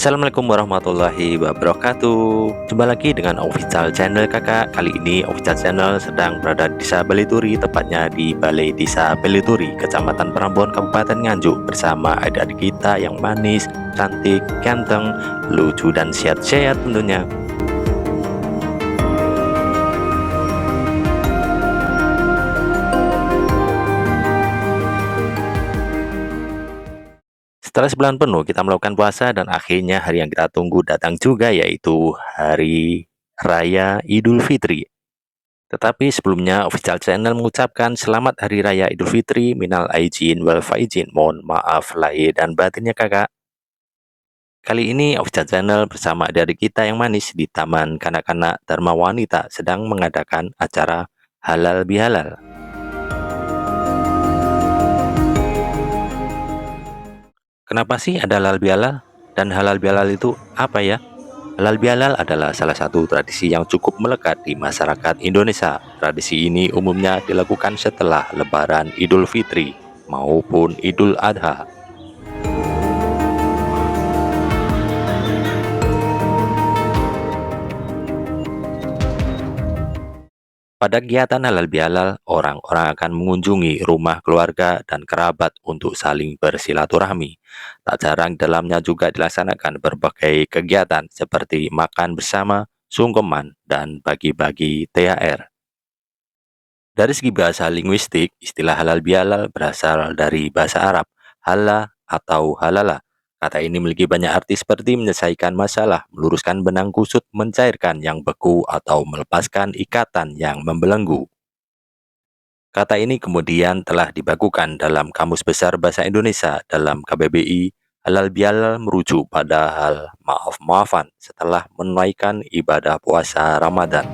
Assalamualaikum warahmatullahi wabarakatuh. Jumpa lagi dengan official channel kakak. Kali ini official channel sedang berada di desa Belituri, tepatnya di Balai Desa Belituri, Kecamatan Prambon, Kabupaten Nganjuk, bersama adik-adik kita yang manis, cantik, ganteng, lucu dan sehat-sehat tentunya. Setelah sebulan penuh kita melakukan puasa dan akhirnya hari yang kita tunggu datang juga, yaitu Hari Raya Idul Fitri. Tetapi sebelumnya official channel mengucapkan selamat Hari Raya Idul Fitri, minal aidin wal faizin, mohon maaf lahir dan batinnya kakak. Kali ini official channel bersama adik-adik kita yang manis di Taman Kanak-kanak Dharma Wanita sedang mengadakan acara halal bihalal. Kenapa sih ada halal bihalal? Dan halal bihalal itu apa ya? Halal bihalal adalah salah satu tradisi yang cukup melekat di masyarakat Indonesia. Tradisi ini umumnya dilakukan setelah Lebaran Idul Fitri maupun Idul Adha. Pada kegiatan halal bihalal, orang-orang akan mengunjungi rumah keluarga dan kerabat untuk saling bersilaturahmi. Tak jarang dalamnya juga dilaksanakan berbagai kegiatan seperti makan bersama, sungkeman, dan bagi-bagi THR. Dari segi bahasa linguistik, istilah halal bihalal berasal dari bahasa Arab, hala atau halala. Kata ini memiliki banyak arti seperti menyelesaikan masalah, meluruskan benang kusut, mencairkan yang beku, atau melepaskan ikatan yang membelenggu. Kata ini kemudian telah dibakukan dalam Kamus Besar Bahasa Indonesia dalam KBBI. Halal bihalal merujuk pada hal maaf-maafan setelah menunaikan ibadah puasa Ramadan.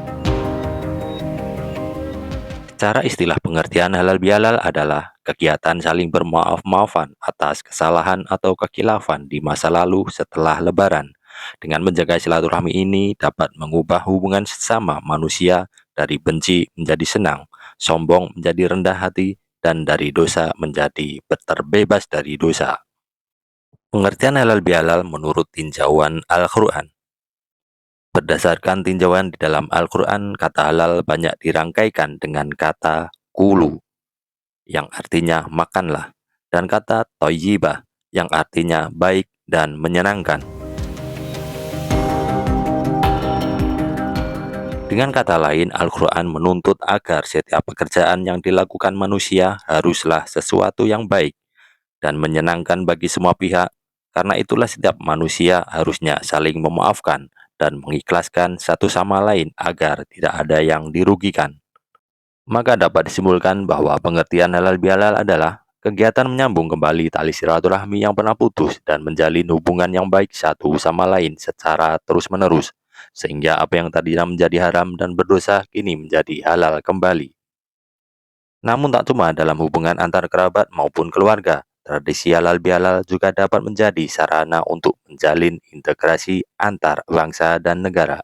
Secara istilah pengertian halal bihalal adalah kegiatan saling bermaaf-maafan atas kesalahan atau kekhilafan di masa lalu setelah Lebaran. Dengan menjaga silaturahmi ini dapat mengubah hubungan sesama manusia dari benci menjadi senang, sombong menjadi rendah hati, dan dari dosa menjadi terbebas dari dosa. Pengertian halal bihalal menurut tinjauan Al-Quran. Berdasarkan tinjauan di dalam Al-Quran, kata halal banyak dirangkaikan dengan kata kulu, yang artinya makanlah, dan kata toyibah, yang artinya baik dan menyenangkan. Dengan kata lain, Al-Quran menuntut agar setiap pekerjaan yang dilakukan manusia haruslah sesuatu yang baik dan menyenangkan bagi semua pihak. Karena itulah setiap manusia harusnya saling memaafkan dan mengikhlaskan satu sama lain agar tidak ada yang dirugikan. Maka dapat disimpulkan bahwa pengertian halal bihalal adalah kegiatan menyambung kembali tali silaturahmi yang pernah putus dan menjalin hubungan yang baik satu sama lain secara terus-menerus, sehingga apa yang tadinya menjadi haram dan berdosa kini menjadi halal kembali. Namun tak cuma dalam hubungan antar kerabat maupun keluarga, tradisi halal bihalal juga dapat menjadi sarana untuk menjalin integrasi antar bangsa dan negara.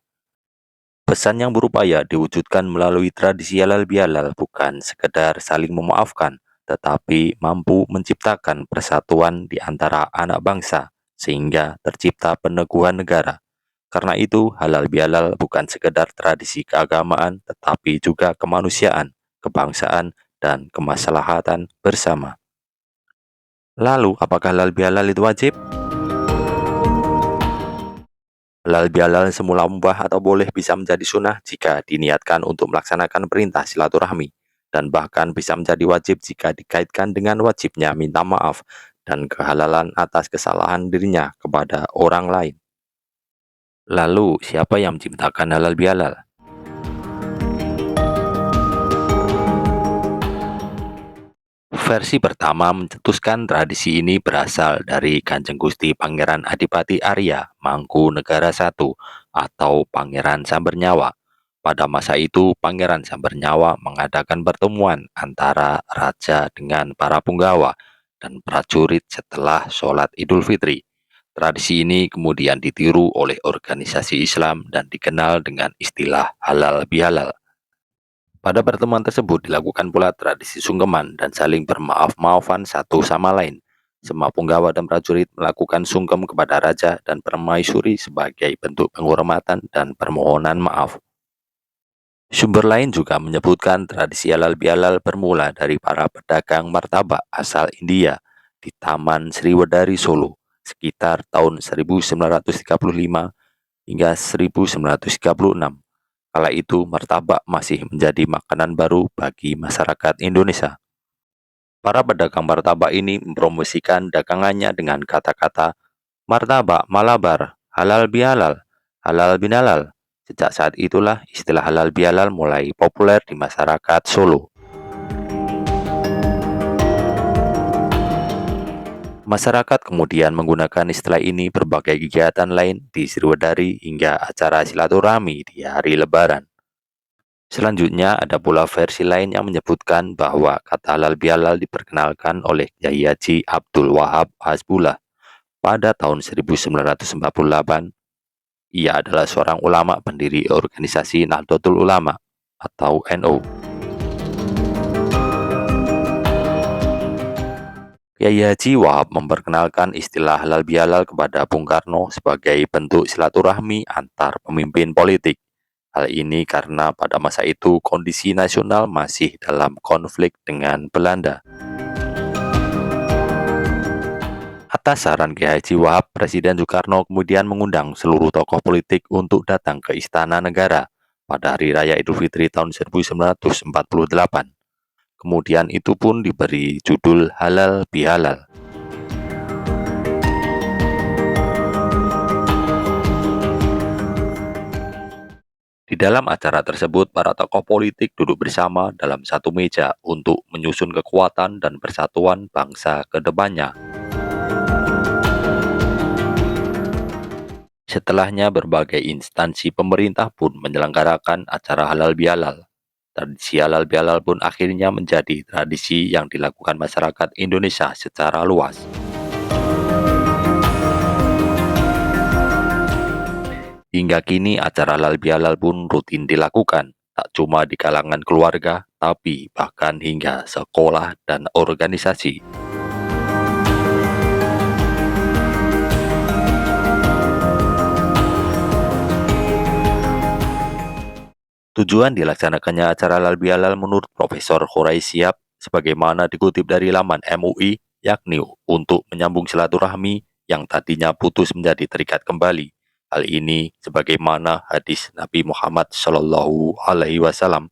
Pesan yang berupaya diwujudkan melalui tradisi halal bihalal bukan sekedar saling memaafkan, tetapi mampu menciptakan persatuan di antara anak bangsa, sehingga tercipta peneguhan negara. Karena itu, halal bihalal bukan sekedar tradisi keagamaan, tetapi juga kemanusiaan, kebangsaan, dan kemaslahatan bersama. Lalu, apakah halal bihalal itu wajib? Halal bihalal semula mubah atau boleh bisa menjadi sunnah jika diniatkan untuk melaksanakan perintah silaturahmi, dan bahkan bisa menjadi wajib jika dikaitkan dengan wajibnya minta maaf dan kehalalan atas kesalahan dirinya kepada orang lain. Lalu, siapa yang menciptakan halal bihalal? Versi pertama mencetuskan tradisi ini berasal dari Kanjeng Gusti Pangeran Adipati Arya Mangkunegara I atau Pangeran Sambernyawa. Pada masa itu, Pangeran Sambernyawa mengadakan pertemuan antara raja dengan para punggawa dan prajurit setelah sholat Idul Fitri. Tradisi ini kemudian ditiru oleh organisasi Islam dan dikenal dengan istilah halal bihalal. Pada pertemuan tersebut dilakukan pula tradisi sungkeman dan saling bermaaf-maafan satu sama lain. Semua punggawa dan prajurit melakukan sungkem kepada raja dan permaisuri sebagai bentuk penghormatan dan permohonan maaf. Sumber lain juga menyebutkan tradisi halal bihalal bermula dari para pedagang martabak asal India di Taman Sriwedari Solo sekitar tahun 1935 hingga 1936. Kala itu martabak masih menjadi makanan baru bagi masyarakat Indonesia. Para pedagang martabak ini mempromosikan dagangannya dengan kata-kata martabak Malabar, halal bihalal, halal binhalal. Sejak saat itulah istilah halal bihalal mulai populer di masyarakat Solo. Masyarakat kemudian menggunakan istilah ini berbagai kegiatan lain di Sriwedari hingga acara silaturahmi di hari Lebaran. Selanjutnya ada pula versi lain yang menyebutkan bahwa kata halal bihalal diperkenalkan oleh Kyai Haji Abdul Wahab Hasbullah pada tahun 1948. Ia adalah seorang ulama pendiri organisasi Nahdlatul Ulama atau NU. Kyai Haji Wahab memperkenalkan istilah halal bihalal kepada Bung Karno sebagai bentuk silaturahmi antar pemimpin politik. Hal ini karena pada masa itu kondisi nasional masih dalam konflik dengan Belanda. Atas saran Kyai Haji Wahab, Presiden Soekarno kemudian mengundang seluruh tokoh politik untuk datang ke Istana Negara pada Hari Raya Idul Fitri tahun 1948. Kemudian itu pun diberi judul Halal Bihalal. Di dalam acara tersebut, para tokoh politik duduk bersama dalam satu meja untuk menyusun kekuatan dan persatuan bangsa ke depannya. Setelahnya, berbagai instansi pemerintah pun menyelenggarakan acara halal bihalal. Tradisi halal bihalal pun akhirnya menjadi tradisi yang dilakukan masyarakat Indonesia secara luas. Hingga kini acara halal bihalal pun rutin dilakukan, tak cuma di kalangan keluarga, tapi bahkan hingga sekolah dan organisasi. Tujuan dilaksanakannya acara halal bihalal menurut Profesor Horai Siap, sebagaimana dikutip dari laman MUI, yakni untuk menyambung silaturahmi yang tadinya putus menjadi terikat kembali. Hal ini sebagaimana hadis Nabi Muhammad Shallallahu Alaihi Wasallam.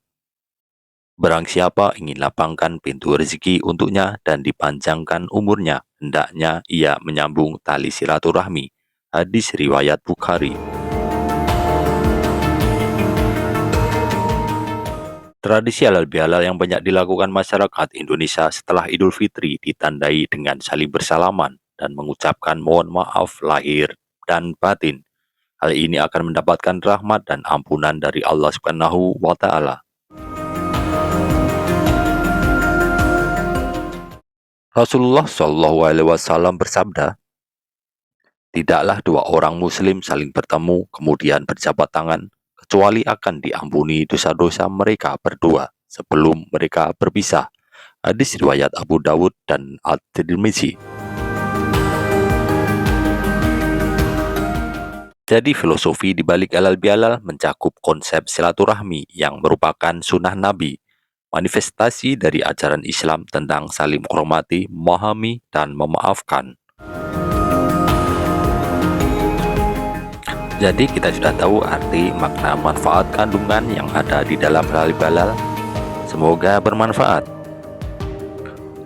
Barang siapa ingin lapangkan pintu rezeki untuknya dan dipanjangkan umurnya, hendaknya ia menyambung tali silaturahmi. Hadis riwayat Bukhari. Tradisi halal bihalal yang banyak dilakukan masyarakat Indonesia setelah Idul Fitri ditandai dengan saling bersalaman dan mengucapkan mohon maaf lahir dan batin. Hal ini akan mendapatkan rahmat dan ampunan dari Allah Subhanahu wa Ta'ala. Rasulullah Shallallahu Alaihi Wasallam bersabda, "Tidaklah dua orang Muslim saling bertemu kemudian berjabat tangan, kecuali akan diampuni dosa-dosa mereka berdua sebelum mereka berpisah." Hadis riwayat Abu Dawud dan At-Tirmizi. Jadi filosofi di balik halal bihalal mencakup konsep silaturahmi yang merupakan sunnah Nabi, manifestasi dari ajaran Islam tentang saling menghormati, memahami, dan memaafkan. Jadi kita sudah tahu arti, makna, manfaat, kandungan yang ada di dalam halal bihalal. Semoga bermanfaat.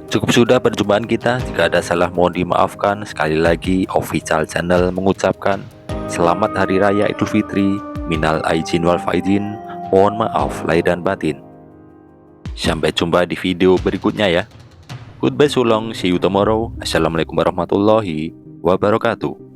Cukup sudah perjumpaan kita, jika ada salah mohon dimaafkan. Sekali lagi, Official Channel mengucapkan Selamat Hari Raya Idul Fitri, minal aidin wal faidin, mohon maaf lahir dan batin. Sampai jumpa di video berikutnya ya. Goodbye so long, see you tomorrow. Assalamualaikum warahmatullahi wabarakatuh.